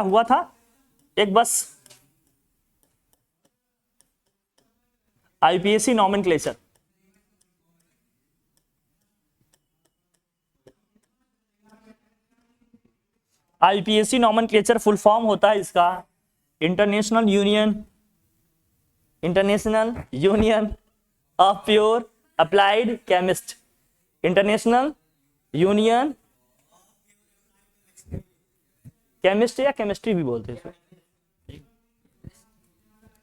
हुआ था एक बस IUPAC nomenclature. IUPAC nomenclature full form होता है इसका international union of pure applied chemist. International union chemist या केमिस्ट्री भी बोलते हैं,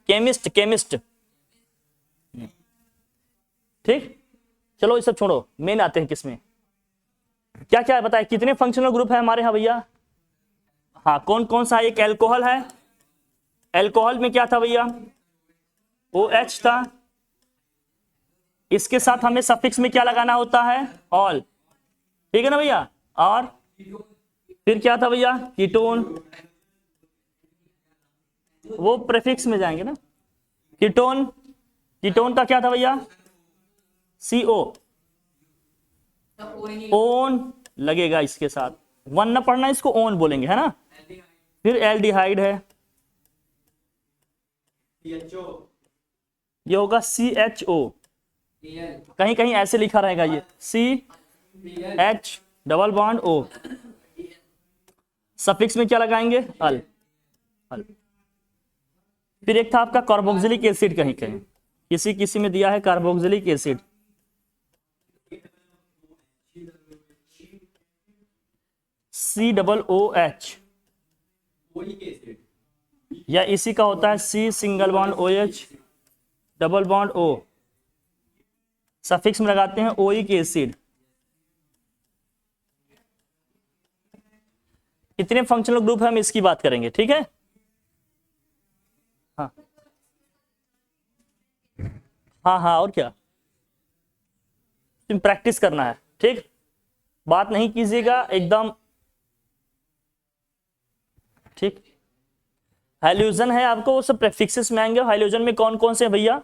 केमिस्ट। ठीक, चलो ये सब छोड़ो, मेन आते हैं किसमें, क्या क्या है बताए, कितने फंक्शनल ग्रुप है हमारे यहाँ भैया। हाँ, कौन कौन सा, एक एल्कोहल है, एल्कोहल में क्या था भैया, OH था, इसके साथ हमें सफिक्स में क्या लगाना होता है, ऑल, ठीक है ना भैया। और फिर क्या था भैया, कीटोन, वो प्रीफिक्स में जाएंगे ना। कीटोन का क्या था भैया, CO, ओन लगेगा इसके साथ, वन ना पढ़ना, इसको ओन बोलेंगे, है ना। फिर एल्डिहाइड है, ये होगा CHO, कहीं कहीं ऐसे लिखा रहेगा ये CH_O, सफिक्स में क्या लगाएंगे, अल। फिर एक था आपका कार्बोक्सिलिक एसिड, कहीं कहीं किसी किसी में दिया है कार्बोक्सिलिक एसिड, COOH, या इसी का होता है C≡OH _O, सफिक्स में लगाते हैं ओइक एसिड। कितने फंक्शनल ग्रुप है हम इसकी बात करेंगे, ठीक है। हाँ हाँ हाँ, और क्या, तुम प्रैक्टिस करना है, ठीक, बात नहीं कीजिएगा एकदम, ठीक। हाइलोजन है आपको, वो सब प्रेफिक्सेस में आएंगे। हाइलोजन में कौन कौन से भैया,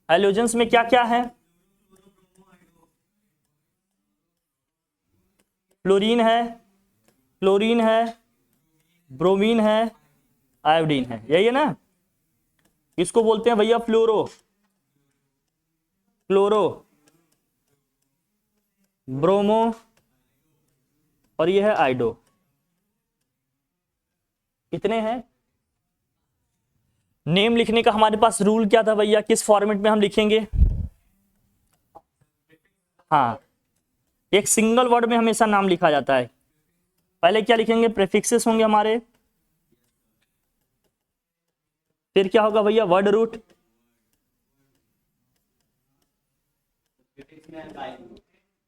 हाइलोजन्स में क्या क्या है, फ्लोरीन है, क्लोरीन है, ब्रोमीन है, आयोडीन है, यही है ना। इसको बोलते हैं भैया क्लोरो, ब्रोमो, और ये है आइडो। कितने हैं। नेम लिखने का हमारे पास रूल क्या था भैया, किस फॉर्मेट में हम लिखेंगे। हाँ, एक सिंगल वर्ड में हमेशा नाम लिखा जाता है। पहले क्या लिखेंगे, प्रीफिक्सेस होंगे हमारे, फिर क्या होगा भैया, word root,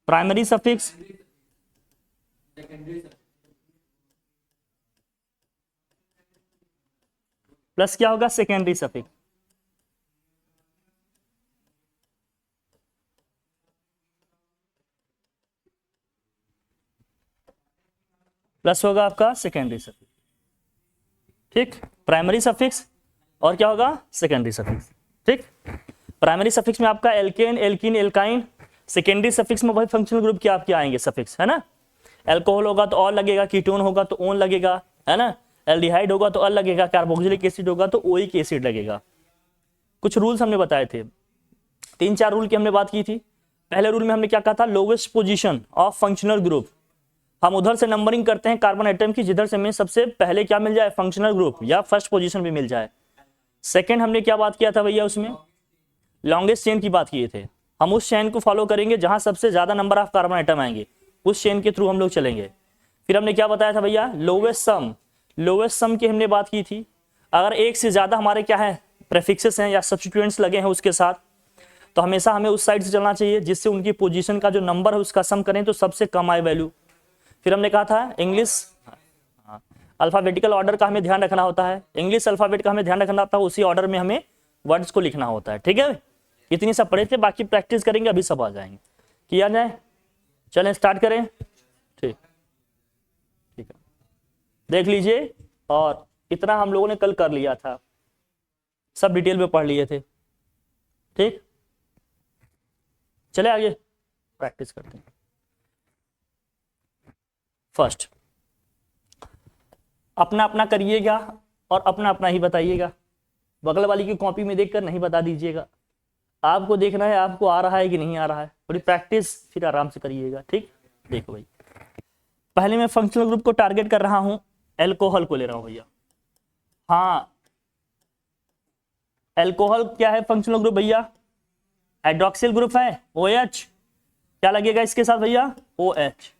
primary suffix, plus क्या होगा, सेकेंडरी सफिक्स। प्लस होगा आपका सेकेंडरी सफिक्स, ठीक। प्राइमरी सफिक्स और क्या होगा, सेकेंडरी सफिक्स, ठीक। प्राइमरी सफिक्स में आपका alkane, alkene, alkyne. Secondary suffix में वही फंक्शनल ग्रुप के आपके आएंगे सफिक्स, है ना। एल्कोहल होगा तो और लगेगा, कीटोन होगा तो ओन लगेगा, है ना। एल्डिहाइड होगा तो अल लगेगा, कार्बोक्सिलिक एसिड होगा तो ओइक एसिड लगेगा। कुछ रूल्स हमने बताए थे, 3-4 रूल की हमने बात की थी। पहले रूल में हमने क्या कहा था, lowest position of functional group, हम उधर से नंबरिंग करते हैं कार्बन आइटम की जिधर से हमें सबसे पहले क्या मिल जाए, फंक्शनल ग्रुप या फर्स्ट पोजीशन भी मिल जाए। सेकंड हमने क्या बात किया था भैया, उसमें लॉन्गेस्ट चेन की बात किए थे, हम उस चेन को फॉलो करेंगे जहां सबसे ज्यादा नंबर ऑफ कार्बन आइटम आएंगे, उस चेन के थ्रू हम लोग चलेंगे। फिर हमने क्या बताया था भैया, लोवेस्ट सम की हमने बात की थी। अगर एक से ज्यादा हमारे क्या है, प्रेफिक्सेस हैं या सब्स्टिट्यूएंट्स लगे हैं उसके साथ, तो हमेशा हमें उस साइड से चलना चाहिए जिससे उनकी पोजीशन का जो नंबर है उसका सम करें तो सबसे कम आए वैल्यू। फिर हमने कहा था इंग्लिश अल्फाबेटिकल ऑर्डर का हमें ध्यान रखना होता है, इंग्लिश अल्फाबेट का हमें ध्यान रखना होता है, उसी ऑर्डर में हमें वर्ड्स को लिखना होता है, ठीक है। इतनी सब पढ़े थे, बाकी प्रैक्टिस करेंगे, अभी सब आ जाएंगे, किया जाए। चलें स्टार्ट करें, ठीक, ठीक है, देख लीजिए। और इतना हम लोगों ने कल कर लिया था, सब डिटेल में पढ़ लिए थे, ठीक। चले आगे प्रैक्टिस करते हैं। फर्स्ट अपना अपना करिएगा और अपना अपना ही बताइएगा, बगल वाली की कॉपी में देखकर नहीं बता दीजिएगा। आपको देखना है आपको आ रहा है कि नहीं आ रहा है, थोड़ी प्रैक्टिस फिर आराम से करिएगा। ठीक, देखो भाई, पहले मैं फंक्शनल ग्रुप को टारगेट कर रहा हूं, एल्कोहल को ले रहा हूं भैया। हाँ, एल्कोहल क्या है फंक्शनल ग्रुप भैया? हाइड्रोक्सिल ग्रुप है, OH। क्या लगेगा इसके साथ भैया? OH।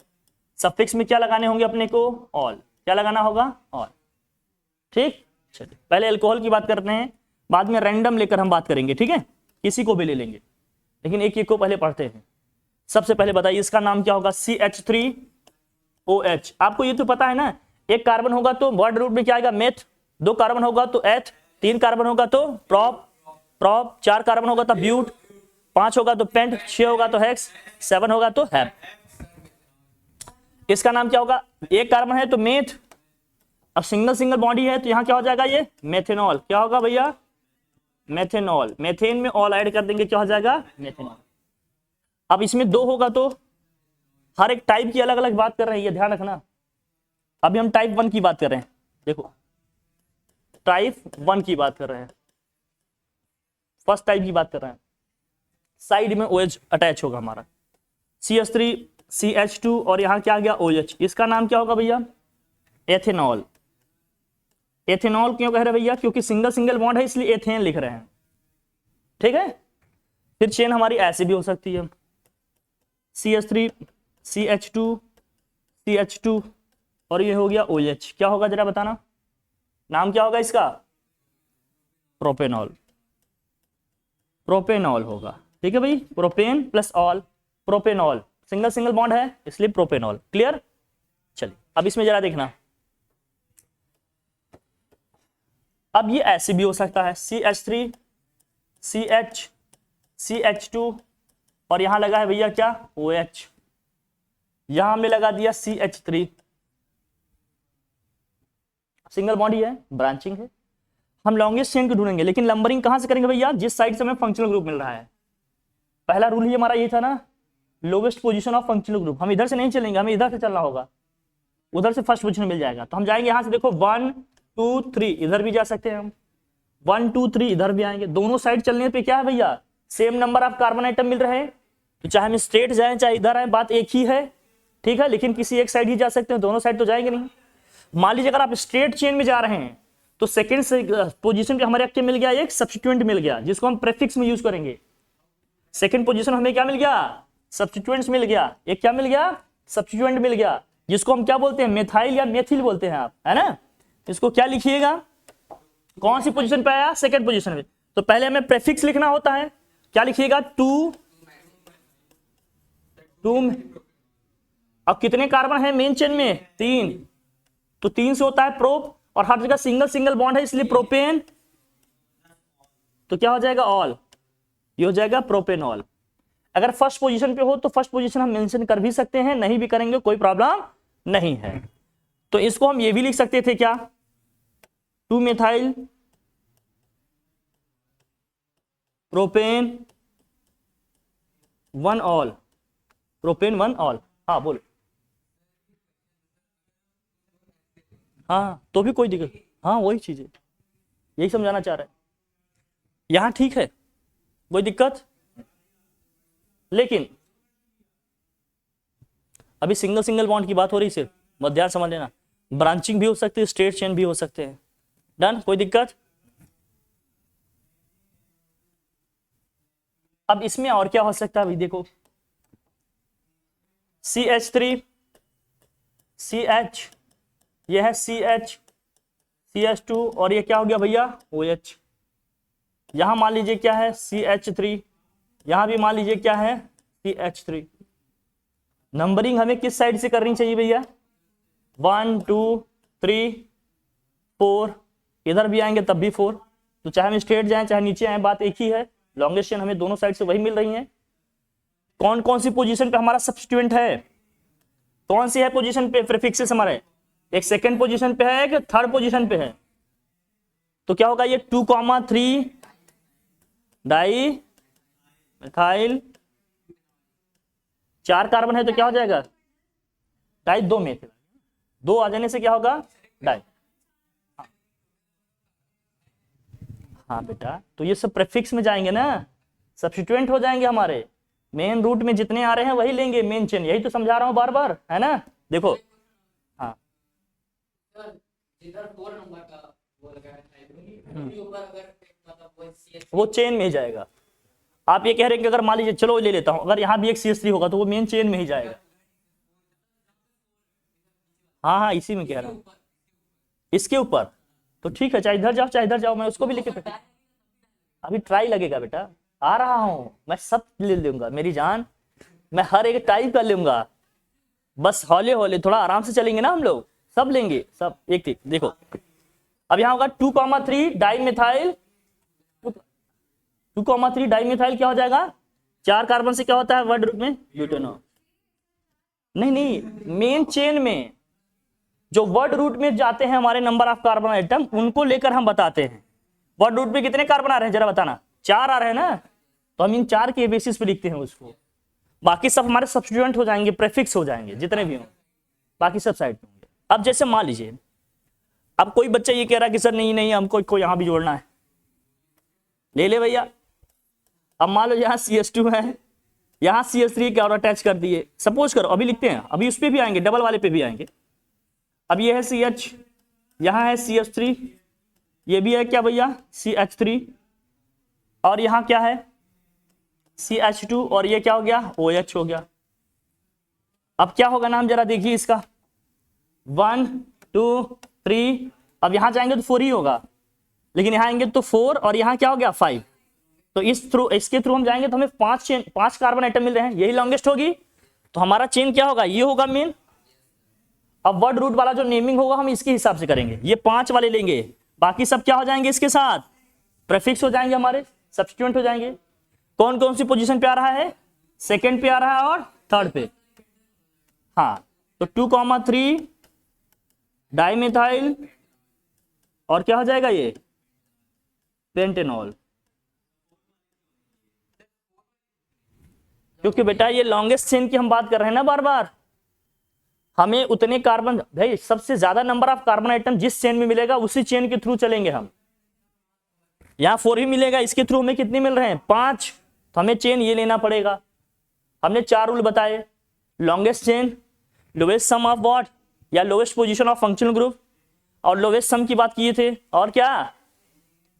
सफिक्स में क्या लगाने होंगे अपने को? ऑल। क्या लगाना होगा? ऑल। ठीक, चलिए पहले एल्कोहल की बात करते हैं, बाद में रैंडम लेकर हम बात करेंगे। ठीक है, किसी को भी ले लेंगे, लेकिन एक एक को पहले पढ़ते हैं। सबसे पहले बताइए इसका नाम क्या होगा? CH3OH। आपको ये तो पता है ना, एक कार्बन होगा तो वर्ड रूट में क्या आएगा? मेथ। दो कार्बन होगा तो एथ, तीन कार्बन होगा तो प्रोप, चार कार्बन होगा तो ब्यूट, पांच होगा तो पेंट, 6 होगा तो हेक्स, 7 होगा तो हैप। इसका नाम क्या होगा? एक कार्बन है तो मेथ, अब सिंगल सिंगल बॉडी है तो यहां क्या हो जाएगा? ये मेथेनॉल। क्या होगा भैया? मेथेनॉल। मेथेन में ऑल ऐड कर देंगे, क्या हो जाएगा? मेथेनॉल। अब इसमें दो होगा तो हर एक टाइप की अलग अलग बात कर रहे हैं, ये ध्यान रखना। अभी हम टाइप 1 की बात कर रहे हैं, देखो टाइप 1 की बात कर रहे हैं, फर्स्ट टाइप की बात कर रहे हैं। साइड में OH अटैच होगा हमारा, CH3 CH2 और यहां क्या आ गया? OH। इसका नाम क्या होगा भैया? एथेनॉल। एथेनॉल क्यों कह रहे हैं भैया? क्योंकि सिंगल सिंगल बॉन्ड है इसलिए एथेन लिख रहे हैं। ठीक है, फिर चेन हमारी ऐसे भी हो सकती है, CH3 CH2 CH2 और ये हो गया OH। क्या होगा जरा बताना, नाम क्या होगा इसका? प्रोपेनॉल। प्रोपेनॉल होगा। ठीक है भाई, propane plus all, propanol. Single single bond है इसलिए प्रोपेनॉल। क्लियर? चलिए अब इसमें जरा देखना, अब ये ऐसे भी हो सकता है, CH3 CH2 और यहां लगा है भैया क्या? OH। यहां हमने लगा दिया CH3, सिंगल बॉडी है, ब्रांचिंग है। हम लॉन्गेस्ट चेन को ढूंढेंगे, लेकिन नंबरिंग कहां से करेंगे भैया? जिस साइड से हमें फंक्शनल ग्रुप मिल रहा है। पहला रूल ही हमारा ये था ना, lowest position of functional group. हम इधर से नहीं चलेंगे, हमें इधर से चलना होगा, उधर से फर्स्ट पोजीशन मिल जाएगा। तो हम जाएंगे यहां से, देखो 1 2 3, इधर भी जा सकते हैं हम, 1 2 3 इधर भी आएंगे। दोनों साइड चलने पे क्या है भैया? Same number of carbon item मिल रहे हैं, तो चाहे हम स्ट्रेट जाए चाहे इधर आए, बात एक ही है। ठीक है, लेकिन किसी एक साइड ही जा सकते हैं, दोनों साइड तो जाएंगे नहीं। मान लीजिए अगर आप स्ट्रेट चेन में जा रहे हैं तो सेकंड पोजीशन पे हमारे क्या मिल गया? एक सब्स्टिट्यूएंट मिल गया, जिसको हम प्रीफिक्स में यूज करेंगे। सेकंड पोजीशन हमें क्या मिल गया? सब्स्टिट्यूएंट्स मिल गया। एक क्या मिल गया? सब्स्टिट्यूएंट मिल गया, जिसको हम क्या बोलते हैं? मेथाइल या मेथिल बोलते हैं आप, है ना। इसको क्या लिखिएगा? कौन सी पोजीशन पे आया? सेकंड पोजीशन में। तो पहले हमें प्रीफिक्स लिखना होता है, क्या लिखिएगा? 2। अब कितने कार्बन है मेन चेन में? 3, तो 3 से होता है प्रोप, और हर जगह सिंगल सिंगल बॉन्ड है इसलिए प्रोपेन, तो क्या हो जाएगा? ऑल। ये हो जाएगा प्रोपेनॉल। अगर फर्स्ट पोजीशन पे हो तो फर्स्ट पोजीशन हम मेंशन कर भी सकते हैं, नहीं भी करेंगे कोई प्रॉब्लम नहीं है। तो इसको हम ये भी लिख सकते थे क्या? 2 methyl propane 1 all, propane 1 all. हाँ बोलो। हाँ तो भी कोई दिक्कत, हाँ वही चीज है, यही समझाना चाह रहा है। यहां ठीक है, कोई दिक्कत। लेकिन अभी सिंगल सिंगल बॉन्ड की बात हो रही, सिर्फ मत ध्यान समझ लेना। ब्रांचिंग भी हो सकती है, स्ट्रेट चेन भी हो सकते हैं। डन, कोई दिक्कत। अब इसमें और क्या हो सकता है अभी देखो, CH3 CH, यह है CH CH2 और ये क्या हो गया भैया? OH। यहां मान लीजिए क्या है? CH3, यहां भी मान लीजिए क्या है? CH3। नंबरिंग हमें किस साइड से करनी चाहिए भैया? 1 2 3 4, इधर भी आएंगे तब भी 4, तो चाहे हम स्ट्रेट जाएं चाहे नीचे आए, बात एक ही है। लॉन्गेस्ट चेन हमें दोनों साइड से वही मिल रही है। कौन कौन सी पोजीशन पे हमारा सब्स्टिट्यूएंट है? कौन सी है पोजीशन पे प्रीफिक्सेस हमारे? एक सेकंड पोजीशन पे है, एक थर्ड पोजीशन पे है। तो क्या होगा? ये 2,3 डाई मिथाइल, 4 कार्बन है तो क्या हो जाएगा? Die 2 methyl. 2 आ जाने से क्या होगा? डाई। हाँ बेटा, तो ये सब प्रेफिक्स में जाएंगे ना, सब्स्टिट्यूएंट हो जाएंगे हमारे। मेन रूट में जितने आ रहे हैं वही लेंगे, मेन चेन, यही तो समझा रहा हूँ बार बार, है ना। देखो हाँ वो चेन में ही जाएगा। आप ये कह रहे हैं कि अगर मान लीजिए, चलो ले लेता हूं, अगर यहाँ भी एक CH3 होगा तो वो मेन चेन में ही जाएगा। हाँ हाँ इसी में कह रहा हूँ, इसके ऊपर तो ठीक है, चाहे इधर जाओ चाहे इधर जाओ, मैं उसको भी लिख के, अभी ट्राई लगेगा बेटा, आ रहा हूं मैं, सब ले लूंगा मेरी जान, मैं हर एक टाइप कर लूंगा, बस हौले हौले थोड़ा आराम से चलेंगे ना हम लोग, सब लेंगे सब एक एक। देखो अब यहाँ होगा 2,3 डाई मिथाइल, 2,3 डाई मिथाइल क्या हो जाएगा, 4 कार्बन से क्या होता है वर्ड रूप में ब्यूटेनॉल। नहीं नहीं, मेन चेन में जो वर्ड रूट में जाते हैं हमारे नंबर ऑफ कार्बन आइटम, उनको लेकर हम बताते हैं। वर्ड रूट में कितने कार्बन आ रहे हैं जरा बताना, 4 आ रहे हैं ना, तो हम इन 4 के बेसिस पे लिखते हैं उसको, बाकी सब हमारे सब्स्टिट्यूएंट हो जाएंगे, प्रेफिक्स हो जाएंगे जितने भी हों, बाकी सब साइड पे होंगे। अब जैसे मान लीजिए, अब कोई बच्चा ये कह रहा है कि सर नहीं नहीं हमको यहां भी जोड़ना है, ले ले भैया। अब मान लो यहाँ CH2 है, यहाँ CH3 क्या और अटैच कर दिए, सपोज करो, अभी लिखते हैं, अभी उस पर भी आएंगे, डबल वाले पे भी आएंगे। अब ये है CH, यहाँ है CH3, ये भी है क्या भैया CH3, और यहाँ क्या है CH2, और ये क्या हो गया OH हो गया। अब क्या होगा नाम जरा देखिए इसका, 1 2 3, अब यहाँ जाएंगे तो 4 ही होगा, लेकिन यहाँ आएंगे तो 4, और यहाँ क्या हो गया 5, तो इसके थ्रू हम जाएंगे तो हमें 5 कार्बन आइटम मिल रहे हैं, यही लॉन्गेस्ट होगी, तो हमारा चेन क्या होगा, ये होगा मेन। अब वर्ड रूट वाला जो नेमिंग होगा हम इसके हिसाब से करेंगे, ये 5 वाले लेंगे, बाकी सब क्या हो जाएंगे इसके साथ प्रेफिक्स हो जाएंगे, हमारे सब्स्टिट्यूएंट हो जाएंगे। कौन कौन सी पोजीशन पे आ रहा है, सेकंड पे आ रहा है और थर्ड पे। हाँ तो 2,3 डाइमिथाइल, और क्या हो जाएगा ये पेंटेनॉल, क्योंकि बेटा ये लॉन्गेस्ट चेन की हम बात कर रहे हैं ना बार बार, हमें उतने कार्बन, भाई सबसे ज्यादा नंबर ऑफ कार्बन आइटम जिस चेन में मिलेगा उसी चेन के थ्रू चलेंगे हम। यहाँ 4 ही मिलेगा, इसके थ्रू हमें कितने मिल रहे हैं 5, तो हमें चेन ये लेना पड़ेगा। हमने 4 रूल बताए, longest chain, lowest sum of what, या lowest position of functional group, और लोवेस्ट सम की बात किए थे, और क्या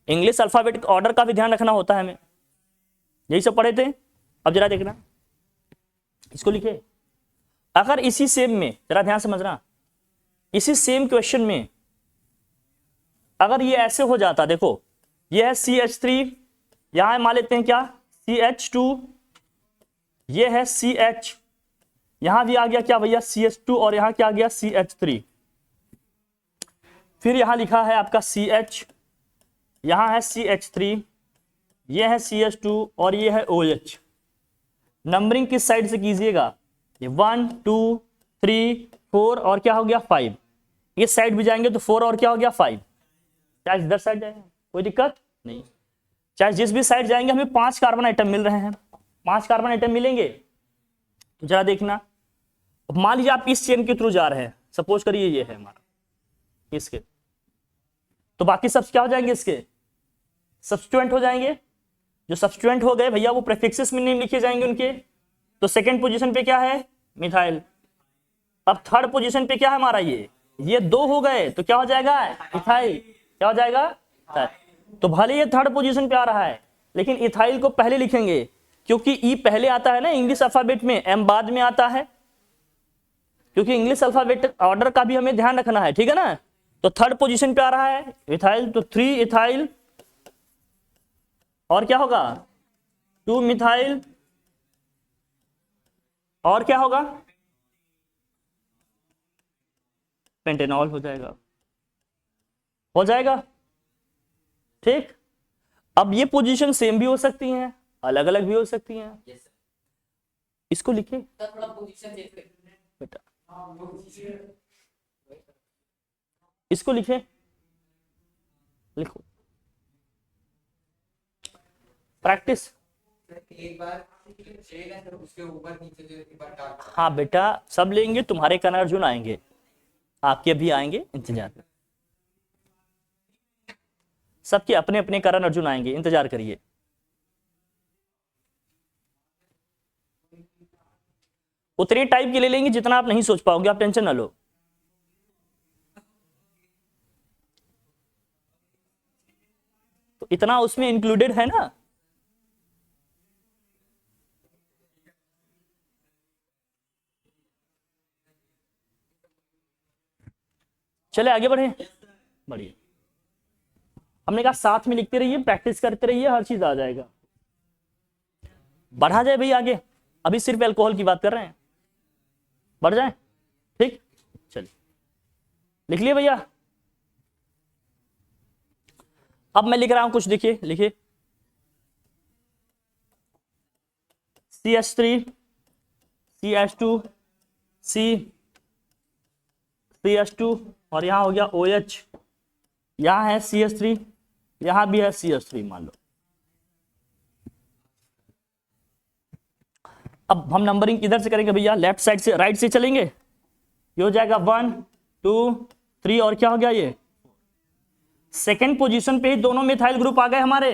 इंग्लिश अल्फाबेटिक ऑर्डर का भी ध्यान रखना होता है हमें, यही सब पढ़े थे। अब जरा देखना, इसको लिखे, अगर इसी सेम में, जरा ध्यान समझना, इसी सेम क्वेश्चन में अगर ये ऐसे हो जाता, देखो ये है CH3, यहां मान लेते हैं क्या CH2, ये है CH, यहां भी आ गया क्या भैया CH2, और यहां क्या आ गया CH3, फिर यहां लिखा है आपका CH, यहां है CH3, ये है CH2, और ये है OH। नंबरिंग किस साइड से कीजिएगा, ये 1 2 3 4, और क्या हो गया 5, इस साइड भी जाएंगे तो 4, और क्या हो गया 5, चाहे इधर साइड जाएंगे कोई दिक्कत नहीं, चाहे जिस भी साइड जाएंगे हमें 5 कार्बन आइटम मिल रहे हैं, 5 कार्बन आइटम मिलेंगे। तो जरा देखना, मान लीजिए आप इस चेन के थ्रू जा रहे हैं, सपोज करिए ये है हमारा इसके, तो बाकी सब क्या हो जाएंगे, इसके सब्स्टिट्यूएंट हो जाएंगे। जो सब्स्टिट्यूएंट हो गए भैया वो प्रेफिक्सेस में नेम लिखे जाएंगे उनके। तो सेकंड पोजीशन पे क्या है मिथाइल, अब थर्ड पोजीशन पे क्या है हमारा, ये 2 हो गए तो क्या हो जाएगा इथाइल, क्या हो जाएगा, तो भले ये थर्ड पोजीशन पे आ रहा है लेकिन इथाइल को पहले लिखेंगे, क्योंकि ई पहले आता है ना इंग्लिश अल्फाबेट में, एम बाद में आता है, क्योंकि इंग्लिश अल्फाबेट ऑर्डर का भी हमें ध्यान रखना है, ठीक है ना। तो थर्ड पोजीशन पे आ रहा है इथाइल, तो 3 इथाइल, और क्या होगा 2 मिथाइल, और क्या होगा पेंटेनॉल हो जाएगा, हो जाएगा ठीक। अब ये पोजीशन सेम भी हो सकती हैं, अलग अलग भी हो सकती हैं। yes, इसको लिखिए बेटा, इसको लिखे, लिखो प्रैक्टिस एक बार उसके ऊपर नीचे, हाँ बेटा सब लेंगे, तुम्हारे कन अर्जुन आएंगे, आपके भी आएंगे, इंतजार। सबके अपने अपने करण अर्जुन आएंगे, इंतजार करिए। उतने टाइप के ले लेंगे जितना आप नहीं सोच पाओगे, आप टेंशन ना लो। तो इतना उसमें इंक्लूडेड है ना। चले आगे बढ़े, बढ़िए। हमने कहा साथ में लिखते रहिए, प्रैक्टिस करते रहिए, हर चीज आ जाएगा। बढ़ा जाए भाई आगे, अभी सिर्फ अल्कोहल की बात कर रहे हैं, बढ़ जाए, ठीक। चलिए लिख लिए भैया। अब मैं लिख रहा हूं कुछ, देखिए लिखिए। CH3 CH2 C CH2 और यहां हो गया OH, यहां है CH3, यहां भी है CH3 मान लो। अब हम नंबरिंग किधर से करेंगे भैया, लेफ्ट साइड से, राइट से चलेंगे। ये हो जाएगा 1 2 3 और क्या हो गया, ये सेकेंड पोजीशन पे ही दोनों मिथाइल ग्रुप आ गए हमारे।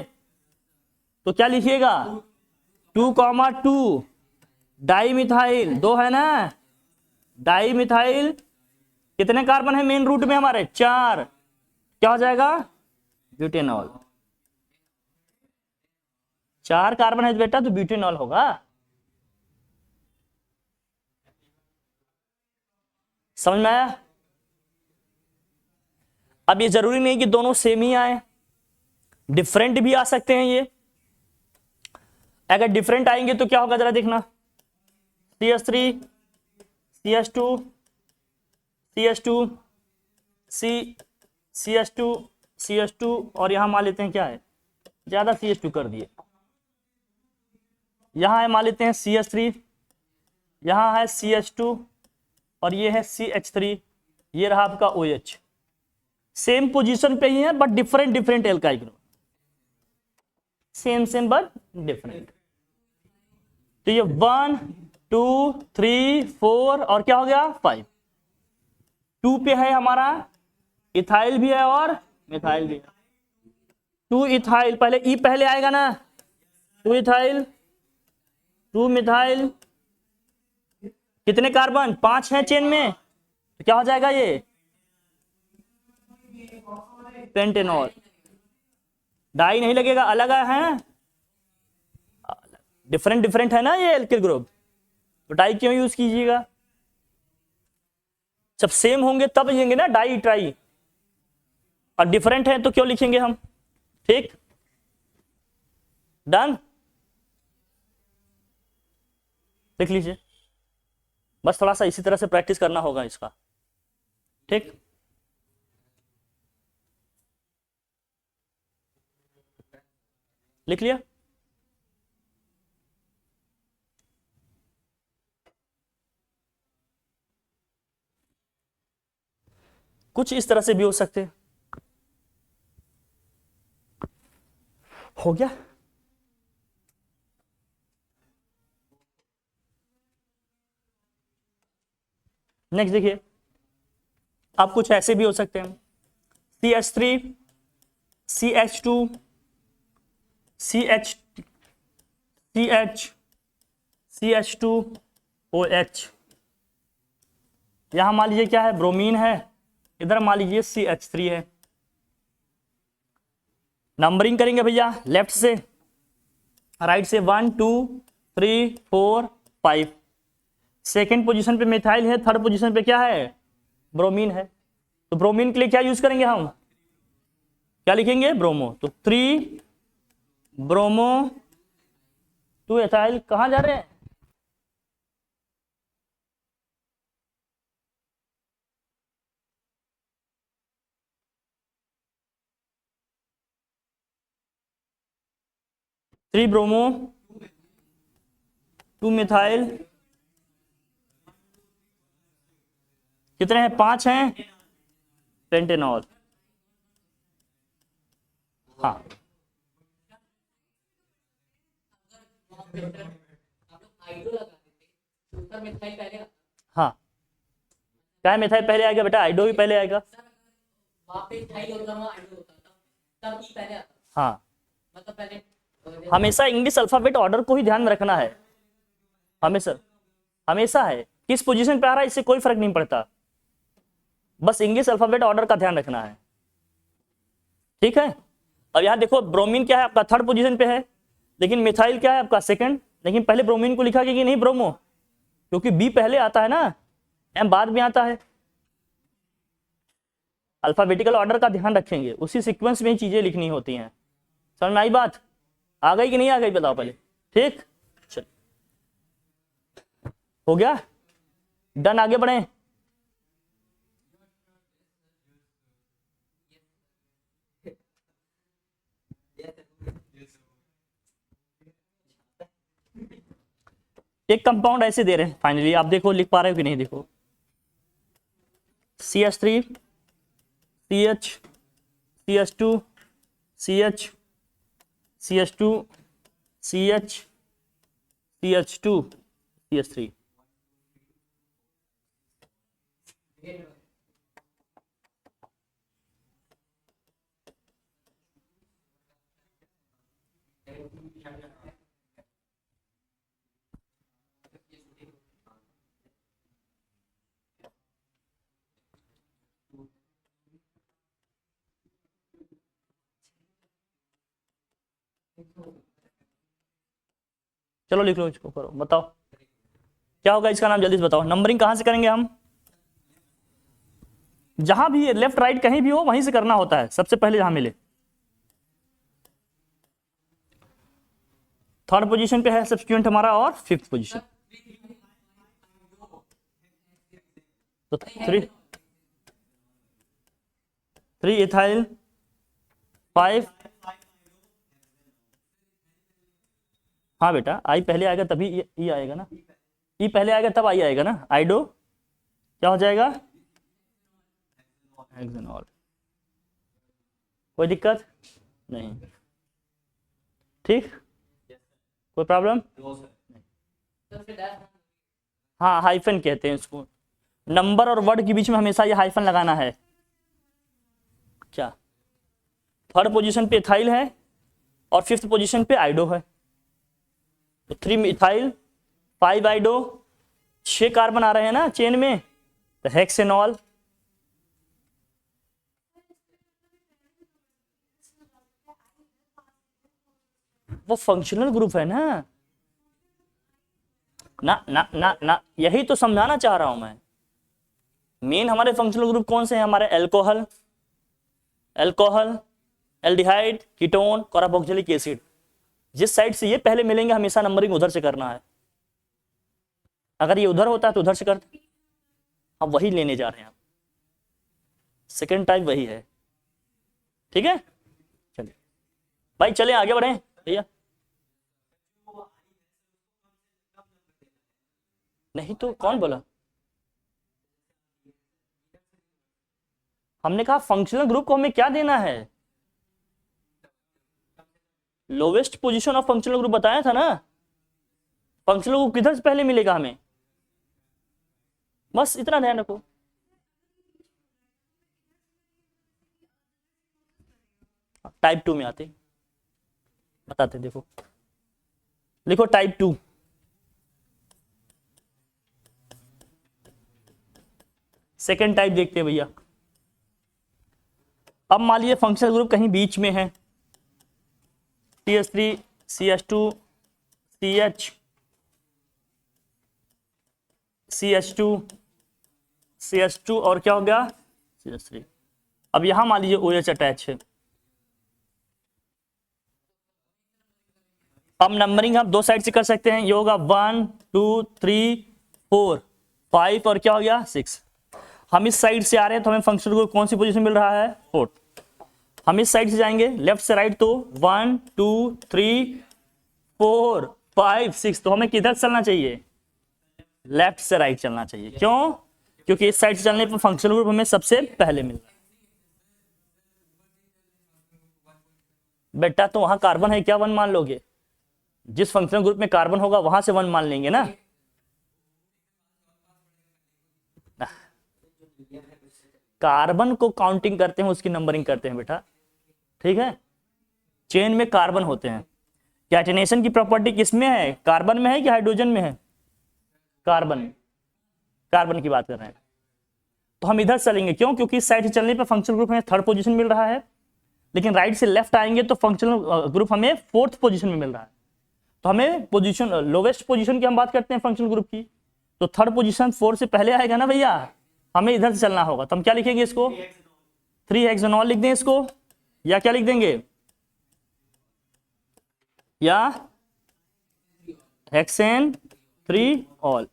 तो क्या लिखिएगा 2,2 डाई मिथाइल, 2 है ना, डाई मिथाइल। कितने कार्बन है मेन रूट में हमारे, 4, क्या हो जाएगा ब्यूटेनॉल। 4 कार्बन है बेटा, तो ब्यूटेनॉल होगा। समझ में आया। अब ये जरूरी नहीं कि दोनों सेम ही आए, डिफरेंट भी आ सकते हैं ये। अगर डिफरेंट आएंगे तो क्या होगा जरा देखना, CH3 CH2 CH2 CH2 CH2 और यहां मान लेते हैं क्या है, ज्यादा CH2 कर दिए। यहां है मान लेते हैं CH3, यहां है CH2 और ये है CH3, ये रहा आपका OH। सेम पोजीशन पे ही है but different different alkyl group, same same but different. तो ये 1 2 3 4 और क्या हो गया 5। 2 पे है हमारा इथाइल भी है और मिथाइल भी है। 2 इथाइल, पहले ई पहले आएगा ना, 2 इथाइल 2 मिथाइल। कितने कार्बन, 5 हैं चेन में, तो क्या हो जाएगा ये पेंटेनॉल। डाई नहीं लगेगा, अलग है, डिफरेंट डिफरेंट है ना ये एल्किल ग्रुप, तो डाई क्यों यूज कीजिएगा। जब सेम होंगे तब लिखेंगे ना डाई ट्राई, और डिफरेंट है तो क्यों लिखेंगे हम, ठीक। डन, लिख लीजिए। बस थोड़ा सा इसी तरह से प्रैक्टिस करना होगा इसका, ठीक। लिख लिया। कुछ इस तरह से भी हो सकते हैं। हो गया। नेक्स्ट देखिए, अब कुछ ऐसे भी हो सकते हैं, CH3 CH2 CH CH2 OH। यहां मान लीजिए क्या है, ब्रोमीन है, इधर मान लीजिए CH3 है। नंबरिंग करेंगे भैया लेफ्ट से राइट से, 1 2 3 4 5। सेकेंड पोजीशन पे मिथाइल है, थर्ड पोजीशन पे क्या है, ब्रोमीन है। तो ब्रोमीन के लिए क्या यूज करेंगे हम, क्या लिखेंगे ब्रोमो। तो 3 ब्रोमो 2 एथाइल। कहां जा रहे हैं, थ्री ब्रोमो 2 मिथाइल। कितने हैं, 5 हैं पेंटेनॉल। हाँ हाँ, क्या है मिथाइल पहले आएगा बेटा, आइडो भी पहले आएगा। हाँ, हमेशा इंग्लिश अल्फाबेट ऑर्डर को ही ध्यान में रखना है, हमेशा हमेशा है, किस पोजीशन पे आ रहा है इससे कोई फर्क नहीं पड़ता, बस इंग्लिश अल्फाबेट ऑर्डर का ध्यान रखना है, ठीक है। अब यहाँ देखो ब्रोमीन क्या है आपका थर्ड पोजीशन पे है, लेकिन मिथाइल क्या है आपका सेकंड, लेकिन पहले ब्रोमीन को लिखा गया कि नहीं ब्रोमो, क्योंकि बी पहले आता है ना, एम बाद में आता है। अल्फाबेटिकल ऑर्डर का ध्यान रखेंगे, उसी सीक्वेंस में ही चीजें लिखनी होती हैं। समझ में आई बात? आ गई कि नहीं आ गई बताओ पहले, ठीक। चल हो गया, डन, आगे बढ़े। एक कंपाउंड ऐसे दे रहे हैं फाइनली, आप देखो लिख पा रहे हो कि नहीं, देखो CH3 CH CH2 CH CH2 CH CH2 CH3। चलो लिख लो इसको, करो, बताओ क्या होगा इसका नाम, जल्दी से बताओ। नंबरिंग कहां से करेंगे हम, जहां भी लेफ्ट राइट कहीं भी हो वहीं से करना होता है, सबसे पहले जहां मिले। थर्ड पोजीशन पे है सब्स्टिट्यूएंट हमारा, और फिफ्थ पोजीशन तो थ्री इथाइल 5। हाँ बेटा, आई पहले आएगा तभी ई आएगा ना, ई पहले आएगा तब आई आएगा ना। आइडो क्या हो जाएगा, हेक्सेनॉल। कोई दिक्कत नहीं, ठीक, कोई प्रॉब्लम। हाँ हाइफन कहते हैं इसको, नंबर और वर्ड के बीच में हमेशा ये हाइफन लगाना है। क्या, थर्ड पोजीशन पे इथाइल है और फिफ्थ पोजीशन पे आइडो है, तो 3 इथाइल 5 आइडो, 6 कार्बन आ रहे हैं ना चेन में, तो हेक्सेनॉल। वो फंक्शनल ग्रुप है ना, ना ना ना ना, यही तो समझाना चाह रहा हूं मैं। मेन हमारे फंक्शनल ग्रुप कौन से हैं हमारे, alcohol, alcohol, aldehyde, ketone, carboxylic acid. जिस साइड से ये पहले मिलेंगे हमेशा नंबरिंग उधर से करना है, अगर ये उधर होता है तो उधर से करते। हम वही लेने जा रहे हैं, सेकेंड टाइप वही है, ठीक है। चलिए भाई चले आगे बढ़े भैया। नहीं तो कौन बोला, हमने कहा फंक्शनल ग्रुप को हमें क्या देना है, lowest position of functional group बताया था ना। फंक्शनल ग्रुप किधर से पहले मिलेगा हमें, बस इतना ध्यान रखो। टाइप 2 में आते बताते, देखो लिखो टाइप 2। सेकेंड टाइप देखते हैं भैया। अब मान लीजिए फंक्शनल ग्रुप कहीं बीच में है, CH3 CH2 CH CH2 CH2 और क्या हो गया CH3। अब यहां मान लीजिए OH अटैच है। अब नंबरिंग आप दो साइड से कर सकते हैं, ये होगा 1 2 3 4 5 और क्या हो गया 6। हम इस साइड से आ रहे हैं तो हमें फंक्शनल ग्रुप कौन सी पोजीशन मिल रहा है, फोर्थ। हम इस साइड से जाएंगे लेफ्ट से राइट, तो 1 2 3 4 5 6, तो हमें किधर चलना चाहिए, लेफ्ट से राइट चलना चाहिए। क्यों, क्योंकि इस साइड से चलने पर फंक्शनल ग्रुप हमें सबसे पहले मिल रहा है। बेटा तो वहां कार्बन है क्या, 1 मान लोगे, जिस फंक्शनल ग्रुप में कार्बन होगा वहां से 1 मान लेंगे ना। कार्बन को काउंटिंग करते हैं, उसकी नंबरिंग करते हैं बेटा, ठीक है, चेन में कार्बन होते हैं। कैटेनेशन की प्रॉपर्टी किसमें है, कार्बन में है कि हाइड्रोजन में है, कार्बन, कार्बन की बात कर रहे हैं। तो हम इधर चलेंगे, क्यों, क्योंकि इस साइड से चलने पर फंक्शनल ग्रुप हमें थर्ड पोजीशन मिल रहा है, लेकिन राइट से लेफ्ट आएंगे तो फंक्शनल ग्रुप हमें फोर्थ पोजीशन में मिल रहा है। तो हमें पोजीशन, लोवेस्ट पोजीशन की हम बात करते हैं फंक्शनल ग्रुप की, तो थर्ड पोजीशन 4 से पहले आएगा ना भैया, हमें इधर से चलना होगा। तो हम क्या लिखेंगे इसको, 3 हेक्सानॉल लिख दें इसको, या क्या लिख देंगे, या हेक्सेन 3 ऑल।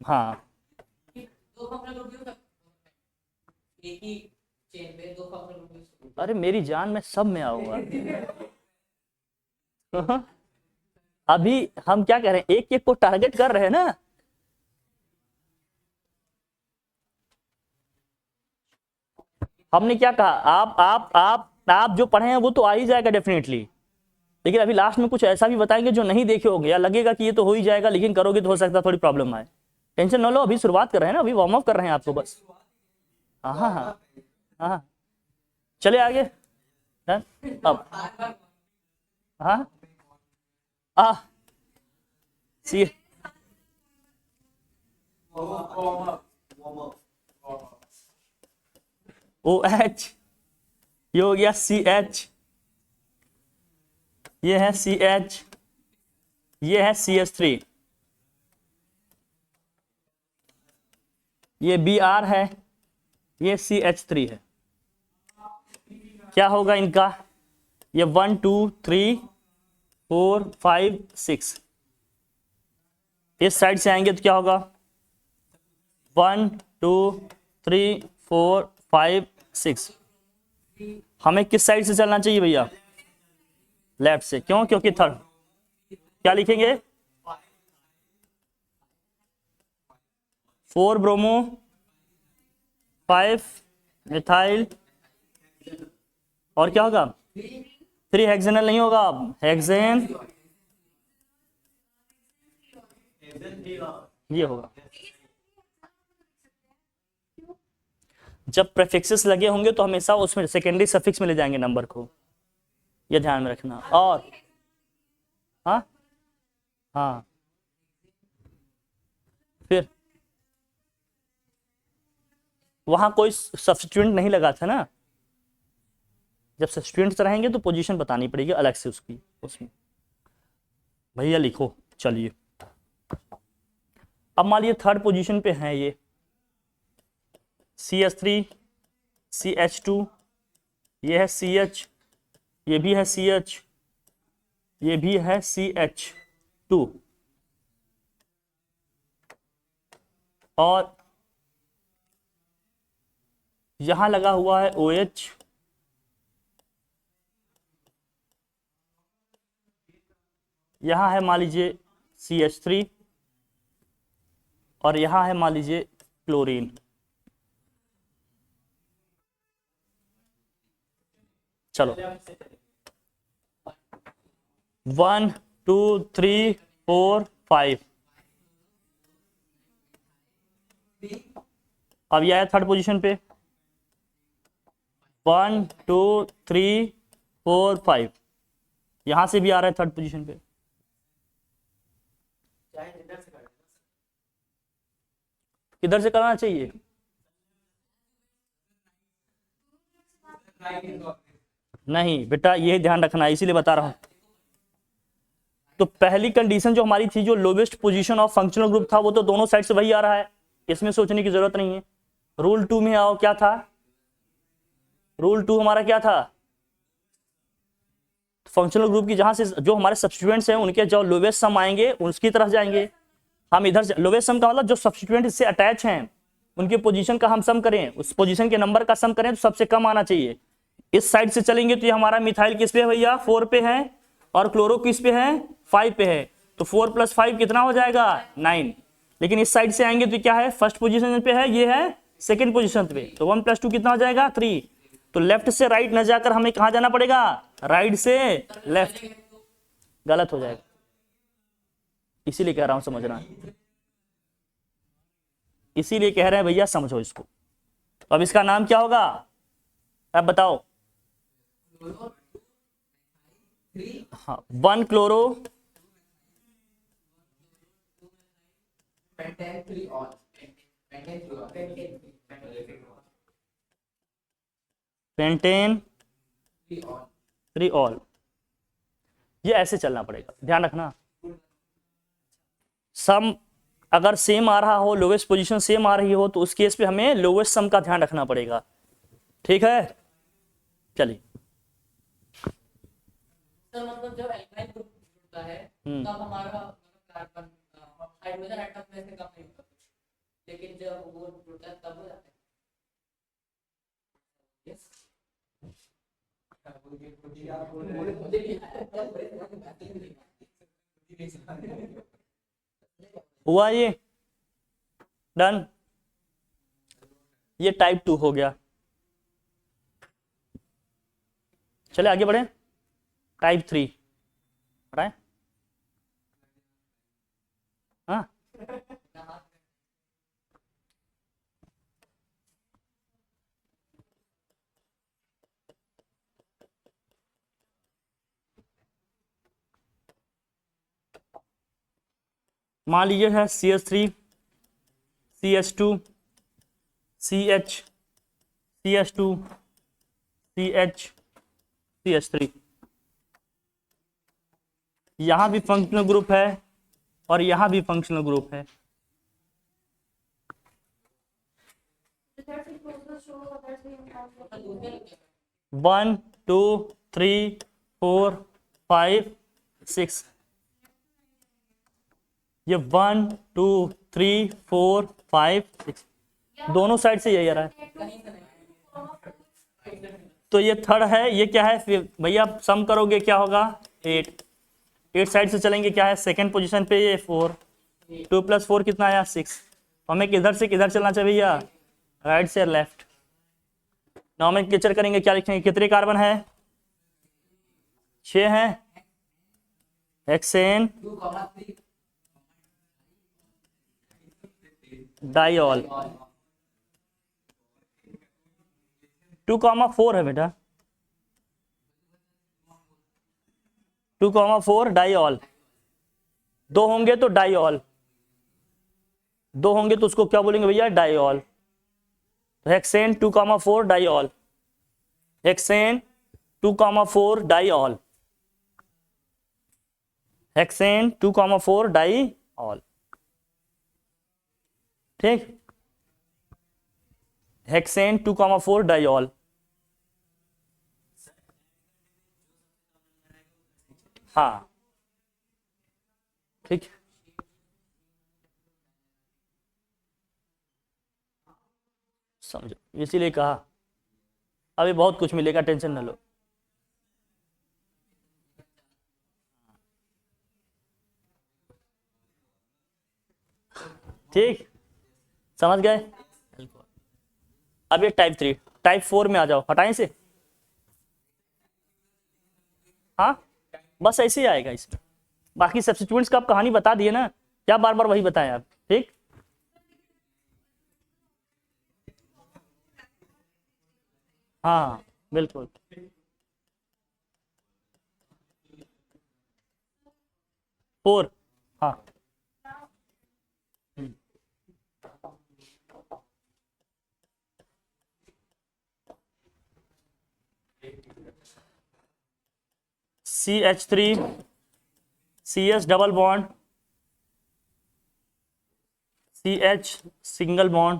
हाँ, एक ही चेन पे 2 फंक्शनल अरे मेरी जान, मैं सब में आऊंगा। अभी हम क्या कह रहे हैं, एक एक को टारगेट कर रहे हैं ना। हमने क्या कहा, आप जो पढ़े हैं वो तो आ ही जाएगा डेफिनेटली, लेकिन अभी लास्ट में कुछ ऐसा भी बताएंगे जो नहीं देखे होंगे, या लगेगा कि ये तो हो ही जाएगा, लेकिन करोगे तो हो सकता है थोड़ी प्रॉब्लम आए। टेंशन न लो, अभी शुरुआत कर रहे हैं ना, अभी वार्म अप कर रहे हैं आपको बस। हाँ हाँ हाँ हाँ, चले आगे। अब हाँ आ सी OH, ये हो गया CH, ये है CH, ये है CH3, ये Br है, ये CH3 है। क्या होगा इनका, ये 1 2 3 4 5 6, इस साइड से आएंगे तो क्या होगा, 1 2 3 4 5 6। हमें किस साइड से चलना चाहिए भैया, लेफ्ट से, क्यों, क्योंकि थर्ड, क्या लिखेंगे, 4 ब्रोमो 5 मिथाइल, और क्या होगा, 3 हेक्सेनल नहीं होगा, हेक्सेन, ये होगा। जब प्रेफिक्सेस लगे होंगे तो हमेशा उसमें सेकेंडरी सफिक्स में ले जाएंगे नंबर को, ये ध्यान में रखना। और हाँ हाँ, फिर वहां कोई सब्स्टिट्यूएंट नहीं लगा था ना, जब सब्स्टिट्यूएंट्स रहेंगे तो पोजीशन बतानी पड़ेगी अलग से उसकी, उसमें भैया लिखो। चलिए, अब मान लीजिए थर्ड पोजीशन पे हैं ये CH3 CH2, ये है CH, ये भी है CH, ये भी है CH2, और यहां लगा हुआ है OH, यहां है मान लीजिए CH3, और यहां है मान लीजिए क्लोरीन। चलो 1 2 3 4 5, अब यह है थर्ड पोजीशन पे, 1 2 3 4 5, यहां से भी आ रहा है थर्ड पोजीशन पे। किधर से करना चाहिए, नहीं बेटा, ये ध्यान रखना है, इसीलिए बता रहा हूं। तो पहली कंडीशन जो हमारी थी, जो lowest position of functional group था, वो तो दोनों साइड से वही आ रहा है, इसमें सोचने की जरूरत नहीं है। रूल 2 में आओ, क्या था रूल 2 हमारा, क्या था, फंक्शनल ग्रुप की जहां से जो हमारे सब्स्टिट्यूएंट्स हैं उनके जो लोवेस्ट सम आएंगे उसकी तरफ जाएंगे। हम इधर से, लोवेस्ट सम का मतलब जो सब्स्टिट्यूएंट इससे अटैच हैं उनके पोजीशन का हम सम करें, उस पोजीशन के नंबर का सम करें तो सबसे कम आना चाहिए। इस साइड से चलेंगे तो ये हमारा मिथाइल किस पे है भैया, 4 पे है, और क्लोरो किस पे है, 5 पे है, तो 4 + 5 कितना हो जाएगा, 9। लेकिन इस साइड से आएंगे तो क्या है, फर्स्ट पोजीशन पे है, ये है सेकंड पोजीशन पे, तो 1 + 2 कितना हो जाएगा, 3। तो लेफ्ट से राइट न जाकर हमें कहां जाना पड़ेगा, राइट से लेफ्ट, गलत हो जाएगा, इसीलिए कह रहा हूं समझना, इसीलिए कह रहे हैं भैया समझो इसको। तो अब इसका नाम क्या होगा, अब बताओ। हाँ, 1 chloro pentane 3 all, pentane 3 all, pentane 3 all. 3 all. ये ऐसे चलना पड़ेगा, ध्यान रखना। सम अगर सेम आ रहा हो, लोवेस्ट पोजीशन सेम आ रही हो, तो उस केस पे हमें लोवेस्ट सम का ध्यान रखना पड़ेगा। ठीक है, चलिए। सर मतलब जब एल्काइल ग्रुप जुड़ता है तब हमारा कार्बन हाइड्रोजन एटम में से कम नहीं होता कुछ, लेकिन जब वो जुड़ता है तब हो जाता है। यस हुआ ये, डन। ये टाइप 2 हो गया। चले आगे बढ़े, टाइप 3 बढ़ाए। हाँ, मान लीजिए है CH3 CH2 CH CH2 CH CH3, यहां भी फंक्शनल ग्रुप है और यहां भी फंक्शनल ग्रुप है। One two three four five six, ये 1 2 3 4 5 6 दोनों साइड से यही आ रहा है। तो ये थर्ड है, ये क्या है फिर भैया, सम करोगे क्या होगा 8, 8 साइड से चलेंगे, क्या है सेकंड पोजीशन पे ये 4, 2 + 4 कितना आया 6। हमें किधर से किधर चलना चाहिए भैया, राइट से लेफ्ट। नॉमेनक्लेचर करेंगे, क्या लिखेंगे, कितने कार्बन है, 6 हैं। हेक्सेन 2,3 डाइऑल, 2,4 है बेटा, 2,4 डाइऑल। 2 होंगे तो डाइऑल, 2 होंगे तो उसको क्या बोलेंगे भैया, डाइऑल। तो hexane 2,4 diol, hexane 2,4 diol, hexane 2,4 diol. ठीक, हेक्सेन 2,4 डाइऑल। हाँ ठीक, समझो, इसीलिए कहा अभी बहुत कुछ मिलेगा, टेंशन न लो। ठीक, समझ गए। अब ये टाइप 3, टाइप 4 में आ जाओ, हटाएं से। हाँ, बस ऐसे ही आएगा इसमें। बाकी सब्स्टिट्यूएंट्स का आप कहानी बता दिए ना, क्या बार बार वही बताएं आप। ठीक, हाँ बिल्कुल। 4, हाँ CH3 CS double bond, CH single bond,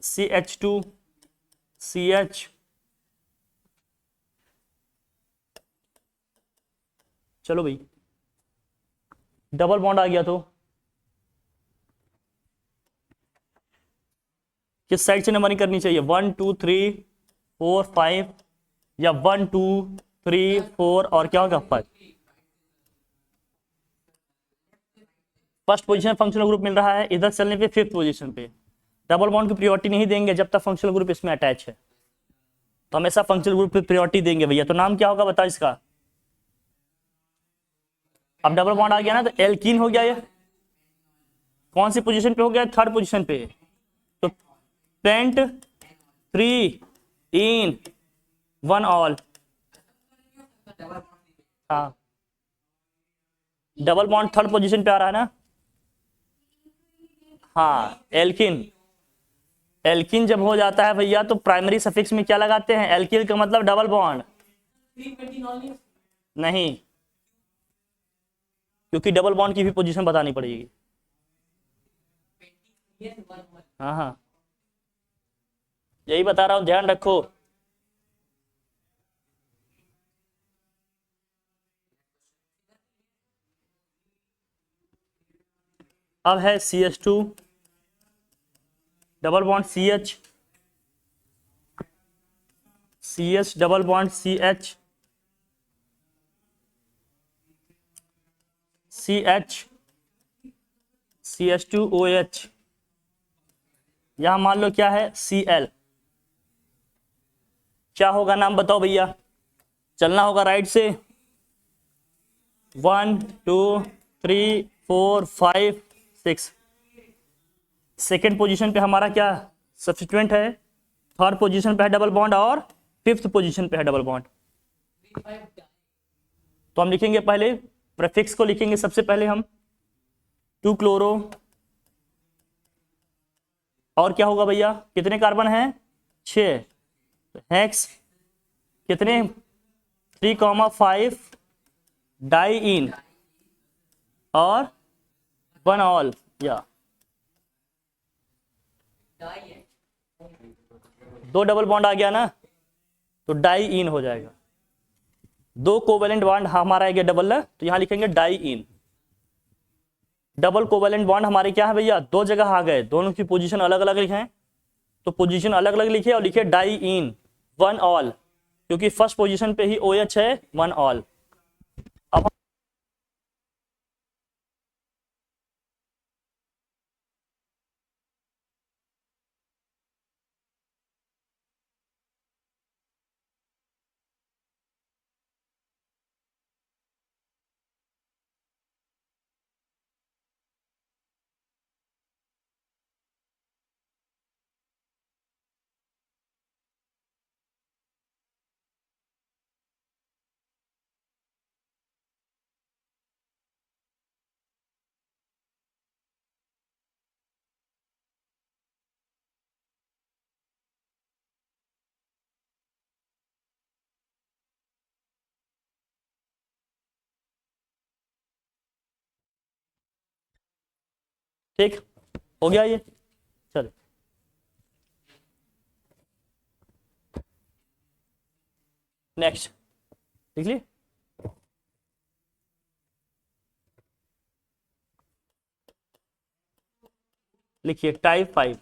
CH2 CH, चलो भाई डबल बॉन्ड आ गया तो किस साइड से नंबरिंग करनी चाहिए, 1 2 3 4 5 या 1 2 3 4 और क्या होगा 5। फर्स्ट पोजीशन फंक्शनल ग्रुप मिल रहा है, इधर चलने पे 5th पोजीशन पे। डबल बॉन्ड की प्रायोरिटी नहीं देंगे जब तक फंक्शनल ग्रुप इसमें अटैच है, तो हमेशा फंक्शनल ग्रुप पे प्रायोरिटी देंगे भैया। तो नाम क्या होगा बताओ इसका। अब डबल बॉन्ड आ गया ना, तो एल्कीन हो गया, ये कौन सी पोजीशन पे हो गया, 3rd पोजीशन पे। तो सब्सटीट्यूएंट 3 इन 1 ऑल। हाँ, डबल बॉन्ड थर्ड पोजीशन पे आ रहा है ना। हाँ, एल्किन, एल्किन जब हो जाता है भैया तो प्राइमरी सफिक्स में क्या लगाते हैं? एल्किल का मतलब डबल बॉन्ड नहीं, क्योंकि डबल बॉन्ड की भी पोजीशन बतानी पड़ेगी। हाँ हाँ, यही बता रहा हूं, ध्यान रखो। अब है CH2 double bond CH, CH double bond CH, CH, CH2OH। यहां मान लो क्या है? Cl। क्या होगा नाम बताओ भैया? चलना होगा राइट से। 1 2 3 4 5 6। सेकेंड पोजीशन पे हमारा क्या सब्स्टिट्यूएंट है? थर्ड पोजीशन पे है डबल बॉन्ड और फिफ्थ पोजीशन पे है डबल बॉन्ड। तो हम लिखेंगे पहले प्रीफिक्स को लिखेंगे सबसे पहले हम 2 क्लोरो, और क्या होगा भैया? कितने कार्बन है? 6। हेक्स कितने? 3,5 डाई इन और 1 ऑल। या 2 डबल बॉन्ड आ गया ना, तो डाई इन हो जाएगा। 2 कोवेलेंट बॉन्ड हमारा आ गया डबल है, तो यहां लिखेंगे डाई इन। डबल कोवेलेंट बॉन्ड हमारे क्या है भैया? 2 जगह आ गए, दोनों की पोजीशन अलग अलग लिखे, तो पोजीशन अलग अलग लिखे और लिखे डाई इन 1 ऑल, क्योंकि फर्स्ट पोजीशन पे ही OH है 1 ऑल। अब ठीक हो गया ये, चलो नेक्स्ट लिख लिए। लिखिए टाइप 5।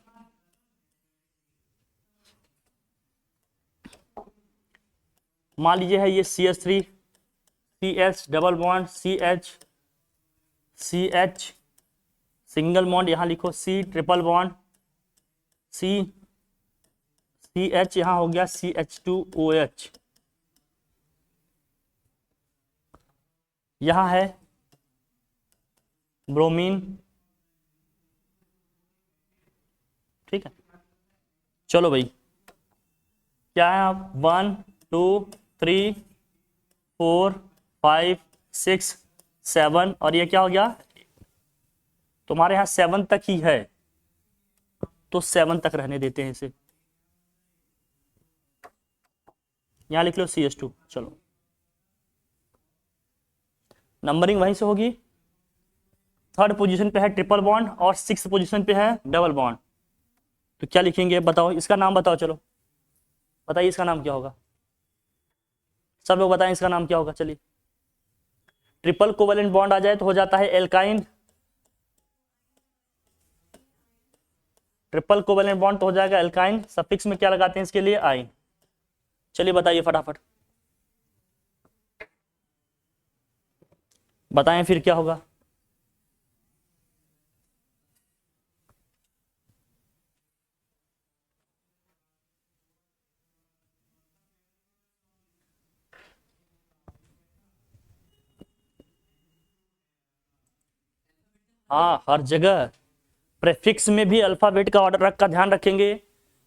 मान लीजिए है ये CH3 CH double bond CH CH single bond, यहां लिखो C triple bond C CH, यहां हो गया CH2OH। यहां है ब्रोमीन। ठीक है, चलो भाई क्या है आप 1 2 3 4 5 6 7, और ये क्या हो गया? तुम्हारे यहाँ 7 तक ही है, तो 7 तक रहने देते हैं इसे। यहां लिख लो CH2। चलो नंबरिंग वहीं से होगी। थर्ड पोजीशन पे है ट्रिपल बॉन्ड और सिक्स पोजीशन पे है डबल बॉन्ड, तो क्या लिखेंगे बताओ? इसका नाम बताओ, चलो बताइए इसका नाम क्या होगा? सब लोग बताएं इसका नाम क्या होगा। चलिए, ट्रिपल कोवेलेंट बॉन्ड आ जाए तो हो जाता है एल्काइन। ट्रिपल कोवेलेंट बॉन्ड तो हो जाएगा एल्काइन। सफिक्स में क्या लगाते हैं इसके लिए? आइन। चलिए बताइए फटाफट, बताएं फिर क्या होगा? हाँ, हर जगह प्रेफिक्स में भी अल्फाबेट का ऑर्डर रख का ध्यान रखेंगे,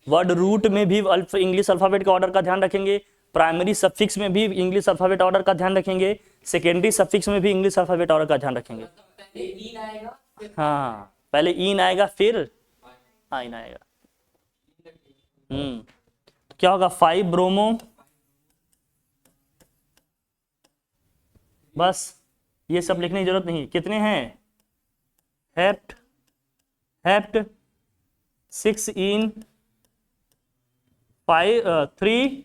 वर्ड रूट में भी इंग्लिश अल्फाबेट का ऑर्डर का ध्यान रखेंगे, प्राइमरी सफिक्स में भी इंग्लिश अल्फाबेट ऑर्डर का ध्यान रखेंगे, सेकेंडरी सफिक्स में भी इंग्लिश अल्फाबेट ऑर्डर का ध्यान रखेंगे। पहले इन आएगा फिर हाँ, पहले इन आएगा फिर आइन आएगा। तो क्या होगा 5 ब्रोमो, बस ये सब लिखने की जरूरत नहीं। कितने हैं, हेप्ट, हेप्ट 6 इन 3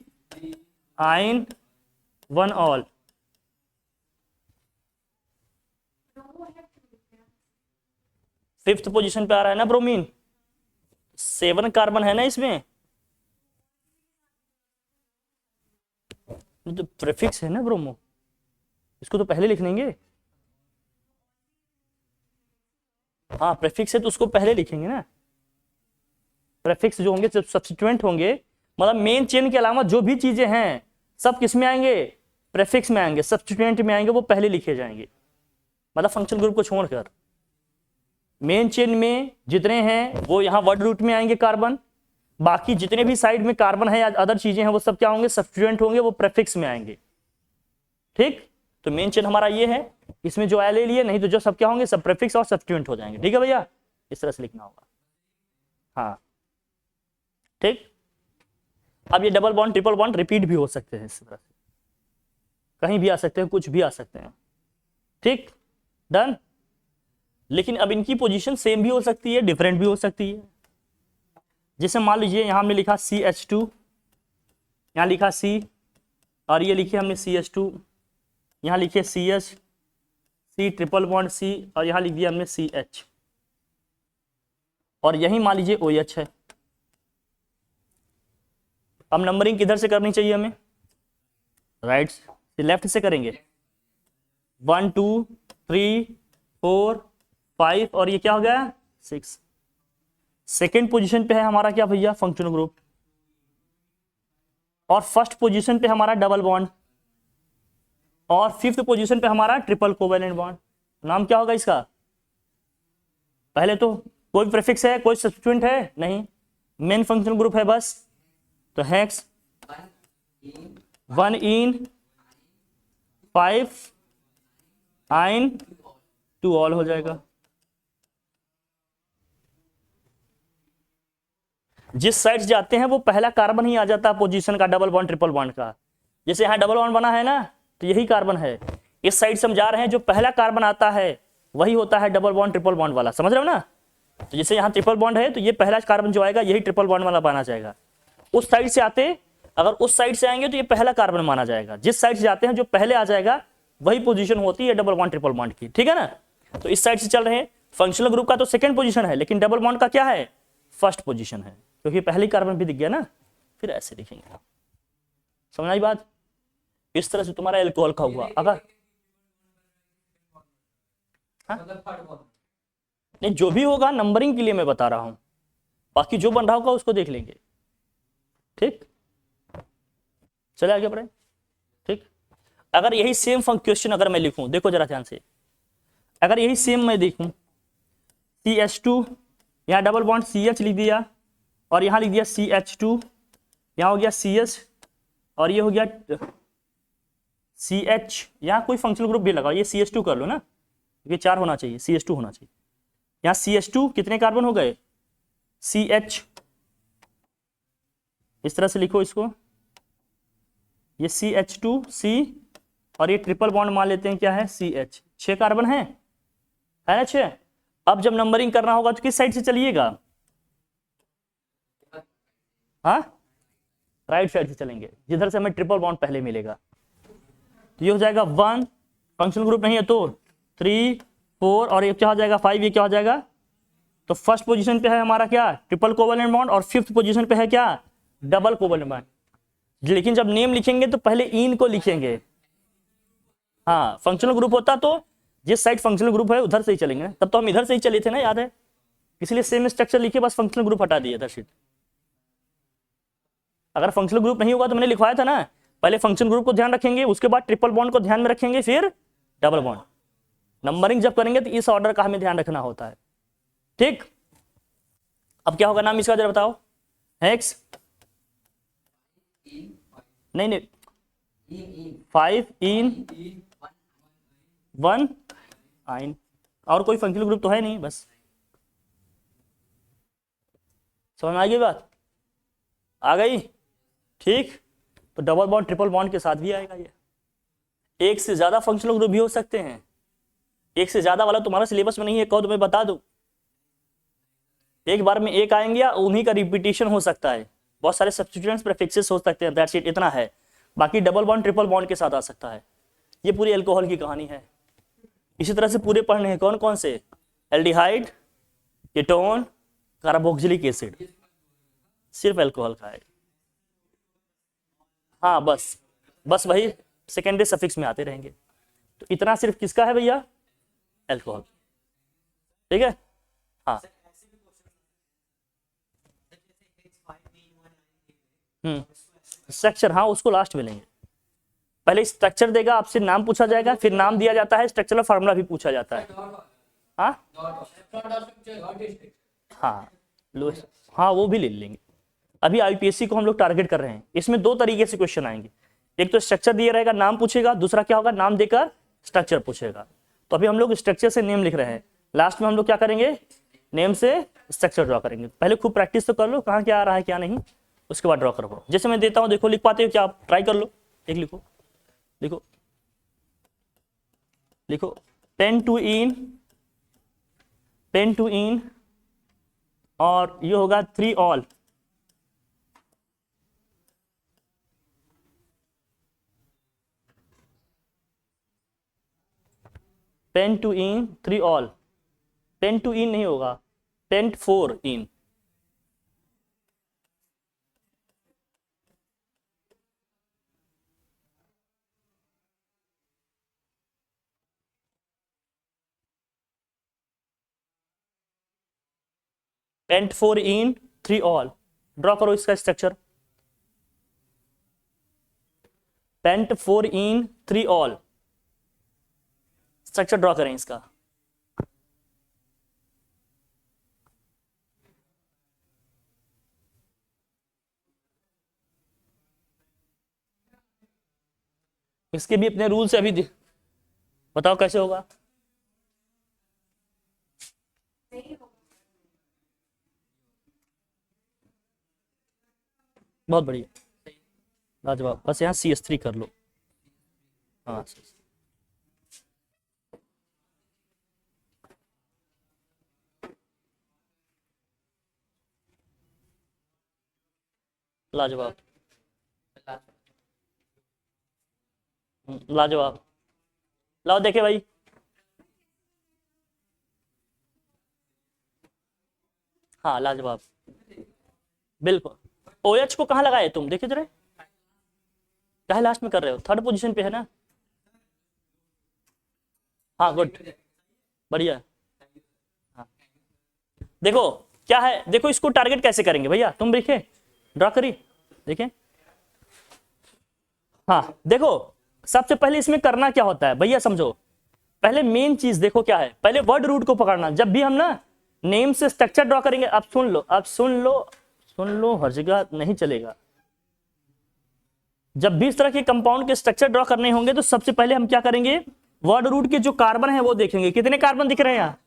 आइन 1 ऑल। फिफ्थ पोजीशन पे आ रहा है ना ब्रोमीन, 7 कार्बन है ना इसमें, तो प्रेफिक्स है ना ब्रोमो, इसको तो पहले लिख लेंगे। हाँ प्रेफिक्स है तो उसको पहले लिखेंगे ना। प्रेफिक्स जो होंगे सब्स्टिट्यूएंट होंगे, मतलब मेन चेन के अलावा जो भी चीजें हैं सब किस में आएंगे, प्रेफिक्स में आएंगे, सब्स्टिट्यूएंट में आएंगे, वो पहले लिखे जाएंगे। मतलब फंक्शनल ग्रुप को छोड़कर मेन चेन में जितने हैं वो यहाँ वर्ड रूट में आएंगे कार्बन, बाकी जितने भी साइड में कार्बन है या अदर चीजें हैं वो सब क्या होंगे, सब्स्टिट्यूएंट होंगे, वो प्रेफिक्स में आएंगे। ठीक, तो मेन चेन हमारा ये है, इसमें जो ले लिए, नहीं तो जो सब क्या होंगे, सब प्रेफिक्स और सब्स्टिट्यूएंट हो जाएंगे। ठीक है भैया, इस तरह से लिखना होगा। हाँ ठीक, अब ये double bond triple bond repeat भी हो सकते हैं, इस तरह से कहीं भी आ सकते हैं, कुछ भी आ सकते हैं। ठीक, डन। लेकिन अब इनकी पोजीशन सेम भी हो सकती है, डिफरेंट भी हो सकती है। जैसे मान लीजिए यहां हमने लिखा CH2, यहां लिखा C, और ये लिखे हमने CH2, यहां लिखे CH, C triple bond C, और यहां लिख दिया हमने CH, और यही मान लीजिए OH है। अब नंबरिंग किधर से करनी चाहिए हमें, राइट से लेफ्ट से करेंगे। 1 2 3 4 5, और ये क्या हो गया 6। सेकेंड पोजीशन पे है हमारा क्या भैया, फंक्शनल ग्रुप, और फर्स्ट पोजीशन पे हमारा डबल बॉन्ड, और फिफ्थ पोजीशन पे हमारा ट्रिपल कोवेलेंट बॉन्ड। नाम क्या होगा इसका, पहले तो कोई प्रीफिक्स है, कोई सब्स्टिट्यूएंट है नहीं, मेन फंक्शनल ग्रुप है बस, तो हेक्स 1 इन 5 आइन 2 ऑल हो जाएगा। जिस साइड से जाते हैं वो पहला कार्बन ही आ जाता है पोजीशन का, डबल बॉन्ड ट्रिपल बॉन्ड का। जैसे यहाँ डबल बॉन्ड बना है ना, तो यही कार्बन है। इस साइड से हम जा रहे हैं, जो पहला कार्बन आता है वही होता है डबल बॉन्ड ट्रिपल बॉन्ड वाला, समझ रहे हो ना। तो जैसे यहाँ ट्रिपल बॉन्ड है तो ये पहला कार्बन जो आएगा यही ट्रिपल बॉन्ड वाला माना जाएगा। उस साइड से आते, अगर उस साइड से आएंगे तो ये पहला कार्बन माना जाएगा। जिस साइड से जाते हैं जो पहले आ जाएगा वही पोजीशन होती है डबल बॉन्ड ट्रिपल बॉन्ड की, ठीक है ना। तो इस साइड से चल रहे हैं, फंक्शनल ग्रुप का तो सेकंड पोजीशन है, लेकिन डबल बॉन्ड का क्या है, फर्स्ट पोजीशन है, क्योंकि पहली कार्बन भी दिख गया ना। फिर ऐसे लिखेंगे, समझ आई बात। इस तरह से तुम्हारा एल्कोहल का हुआ। अगर नहीं, जो भी होगा नंबरिंग के लिए मैं बता रहा हूं, बाकी जो बन रहा होगा उसको देख लेंगे। ठीक, चले आगे बढ़े। ठीक, अगर यही सेम क्वेश्चन अगर मैं लिखूं, देखो जरा ध्यान से, अगर यही सेम मैं देखूं, CH2, यहाँ डबल बॉन्ड CH लिख दिया, और यहाँ लिख दिया CH2, यहाँ हो गया CH, और ये हो गया CH, यहाँ कोई फंक्शनल ग्रुप भी लगाओ, ये CH2 कर लो ना, क्योंकि 4 होना चाहिए, CH2 होना चाहिए। यहाँ CH2 कितने कार्बन हो गए, CH, इस तरह से लिखो इसको, ये CH2C, और ये ट्रिपल बॉन्ड मान लेते हैं क्या है, CH। 6 कार्बन है ना, 6। अब जब नंबरिंग करना होगा तो किस साइड से चलिएगा, हाँ राइट साइड से चलेंगे, जिधर से हमें ट्रिपल बॉन्ड पहले मिलेगा। तो ये हो जाएगा 1, फंक्शनल ग्रुप नहीं है तो 3 4, और ये क्या हो जाएगा 5, ये क्या हो जाएगा। तो फर्स्ट पोजीशन पे है हमारा क्या, ट्रिपल कोवेलेंट बॉन्ड, और फिफ्थ पोजीशन पे है क्या, डबल कोवेलेंट बॉन्ड। लेकिन जब नेम लिखेंगे तो पहले इन को लिखेंगे। हाँ, फंक्शनल ग्रुप होता तो जिस साइड फंक्शनल ग्रुप है उधर से ही चलेंगे, तब तो हम इधर से ही चले थे ना, याद है। इसलिए सेम स्ट्रक्चर लिखे, बस फंक्शनल ग्रुप हटा दिया था शीट। अगर फंक्शनल ग्रुप नहीं होगा तो मैंने लिखवाया था ना, पहले फंक्शनल ग्रुप को ध्यान रखेंगे, उसके बाद ट्रिपल बॉन्ड को ध्यान में रखेंगे, फिर डबल बॉन्ड। नंबरिंग जब करेंगे तो इस ऑर्डर का हमें ध्यान रखना होता है। ठीक, अब क्या होगा नाम इसका जरा बताओ, हेक्स, नहीं नहीं, 5 इन 1 आइन। और कोई फंक्शनल ग्रुप तो है नहीं, बस समझ में आ गई बात, आ गई, ठीक। तो डबल बॉन्ड ट्रिपल बॉन्ड के साथ भी आएगा ये। एक से ज्यादा फंक्शनल ग्रुप भी हो सकते हैं, एक से ज्यादा वाला तुम्हारा सिलेबस में नहीं है, कहो तो मैं बता दूं, एक बार में एक आएंगे या उन्हीं का रिपीटिशन हो सकता है, बहुत सारे सब्स्टिट्यूएंट्स प्रीफिक्सेस हो सकते हैं, दैट्स इट, इतना है। बाकी डबल बॉन्ड ट्रिपल बॉन्ड के साथ आ सकता है। ये पूरी अल्कोहल की कहानी है। इसी तरह से पूरे पढ़ने हैं, कौन कौन से, एल्डिहाइड, कीटोन, कार्बोक्सिलिक एसिड, सिर्फ अल्कोहल का है। हाँ बस वही सेकेंडरी सफिक्स में आते रहेंगे। तो इतना सिर्फ किसका है भैया, अल्कोहल, ठीक है। हाँ स्ट्रक्चर, हाँ उसको लास्ट में लेंगे, पहले स्ट्रक्चर देगा आपसे, नाम पूछा जाएगा, फिर नाम दिया जाता है, स्ट्रक्चरल फार्मूला भी पूछा जाता है। हाँ हाँ हाँ वो भी ले लेंगे। अभी आईपीएससी को हम लोग टारगेट कर रहे हैं, इसमें दो तरीके से क्वेश्चन आएंगे, एक तो स्ट्रक्चर दिया रहेगा, नाम पूछेगा, दूसरा क्या होगा, नाम देकर स्ट्रक्चर पूछेगा। तो अभी हम लोग स्ट्रक्चर से नेम लिख रहे हैं, लास्ट में हम लोग क्या करेंगे, नेम से स्ट्रक्चर ड्रॉ करेंगे। पहले खूब प्रैक्टिस तो कर लो, कहाँ क्या आ रहा है क्या नहीं, उसके बाद ड्रॉ करो। जैसे मैं देता हूँ, देखो लिख पाते हो क्या आप, ट्राई कर लो, एक लिखो, लिखो लिखो, पेन टू इन, और ये होगा 3 ol, pent two ene 3 ol, pent two ene नहीं होगा, pent 4 ene, pent 4 ene 3 ol. Draw करो इसका structure, pent 4 ene 3 ol, structure draw करें इसका। इसके भी अपने रूल से अभी बताओ कैसे होगा। बहुत बढ़िया, लाजवाब, बस यहाँ CS3 कर लो। हाँ लाजवाब, लाजवाब, लाओ देखे भाई, हाँ लाजवाब, बिल्कुल। OH को कहाँ लगाए तुम, देखे जरा, क्या लास्ट में कर रहे हो, थर्ड पोजीशन पे है ना। हाँ गुड, बढ़िया। हाँ देखो क्या है, देखो इसको टारगेट कैसे करेंगे भैया, तुम देखे, ड्रॉ करिए, देखें। हाँ देखो सबसे पहले इसमें करना क्या होता है भैया, समझो, पहले मेन चीज देखो क्या है, पहले वर्ड रूट को पकड़ना। जब भी हम ना नेम से स्ट्रक्चर ड्रॉ करेंगे, अब सुन लो, अब सुन लो, हर जगह नहीं चलेगा। जब भी इस तरह के कंपाउंड के स्ट्रक्चर ड्रॉ करने होंगे तो सबसे पहले हम क्या करेंगे, वर्ड रूट के जो कार्बन है वो देखेंगे, कितने कार्बन दिख रहे हैं यहाँ,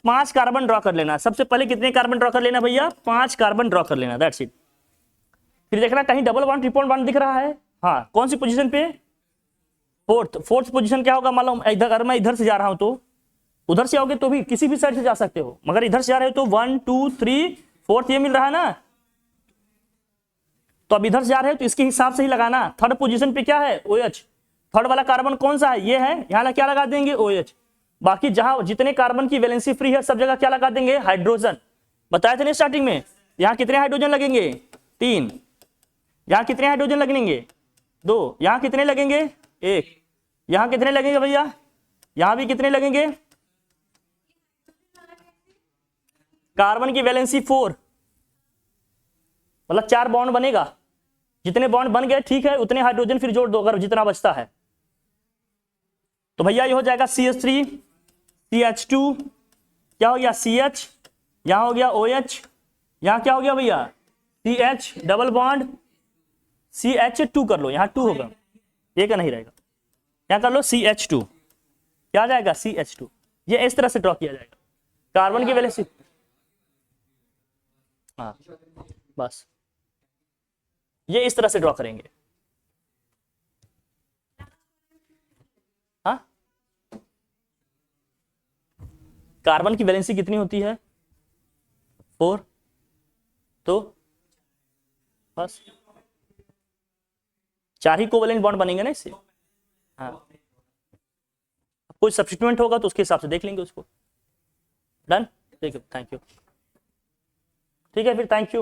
5 कार्बन ड्रॉ कर लेना। सबसे पहले कितने कार्बन ड्रॉ कर लेना भैया, 5 कार्बन ड्रॉ कर लेना, दैट्स इट। फिर देखना कहीं डबल बॉन्ड ट्रिपल बॉन्ड दिख रहा है, हाँ कौन सी पोजीशन पे, फोर्थ पोजीशन क्या होगा, मान लो इधर, अगर मैं इधर से जा रहा हूं तो उधर से आओगे तो भी किसी भी साइड से जा सकते हो, मगर इधर से जा रहे हो तो 1 2 3 4 ये मिल रहा है ना, तो अब इधर से जा रहे हो तो इसके हिसाब से ही लगाना। थर्ड पोजीशन पे क्या है, OH, थर्ड वाला कार्बन कौन सा है, ये है, यहाँ क्या लगा देंगे, OH। बाकी जहां जितने कार्बन की वैलेंसी फ्री है सब जगह क्या लगा देंगे, हाइड्रोजन। बताए थे ना स्टार्टिंग में, यहाँ कितने हाइड्रोजन लगेंगे, 3, यहाँ कितने हाइड्रोजन लगेंगे, 2, यहाँ कितने लगेंगे, 1, यहाँ कितने लगेंगे भैया, यहाँ भी कितने लगेंगे, कार्बन की वैलेंसी 4, मतलब 4 बॉन्ड बनेगा, जितने बॉन्ड बन गए ठीक है, उतने हाइड्रोजन फिर जोड़ दो अगर जितना बचता है, तो भैया ये हो जाएगा CH3 CH2, क्या हो गया CH, यहां हो गया OH, यहां क्या हो गया भैया CH डबल बॉन्ड CH2 कर लो, यहाँ 2 होगा, ये का नहीं रहेगा, यहाँ कर लो CH2, क्या आ जाएगा CH2। ये इस तरह से ड्रॉ किया जाएगा कार्बन की वैलेंसी। हाँ बस ये इस तरह से ड्रॉ करेंगे। हाँ कार्बन की वैलेंसी कितनी होती है 4, तो बस 4 ही कोवेलेंट बॉन्ड बनेंगे ना इससे। हाँ कोई सब्स्टिट्यूएंट होगा तो उसके हिसाब से देख लेंगे उसको। डन, ठीक है, थैंक यू। ठीक है फिर, थैंक यू।